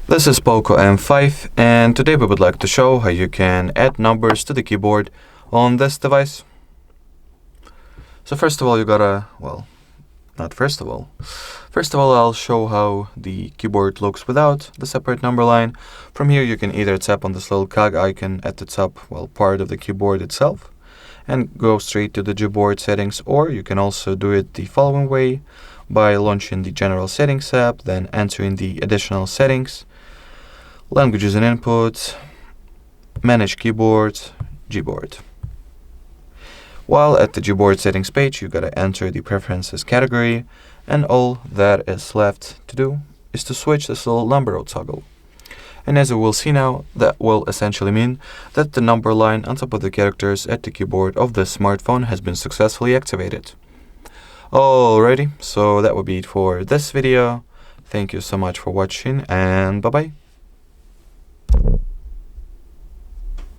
This is POCO M5, and today we would like to show how you can add numbers to the keyboard on this device. So first of all, you gotta, not first of all. First of all, I'll show how the keyboard looks without the separate number line. From here, you can either tap on this little cog icon at the top, part of the keyboard itself, and go straight to the keyboard settings, or you can also do it the following way by launching the General Settings app, then entering the additional settings, Languages and Input, Manage Keyboard, Gboard. While at the Gboard settings page, you gotta enter the preferences category, and all that is left to do is to switch this little number toggle. And as we will see now, that will essentially mean that the number line on top of the characters at the keyboard of the smartphone has been successfully activated. Alrighty, so that would be it for this video. Thank you so much for watching, and bye-bye.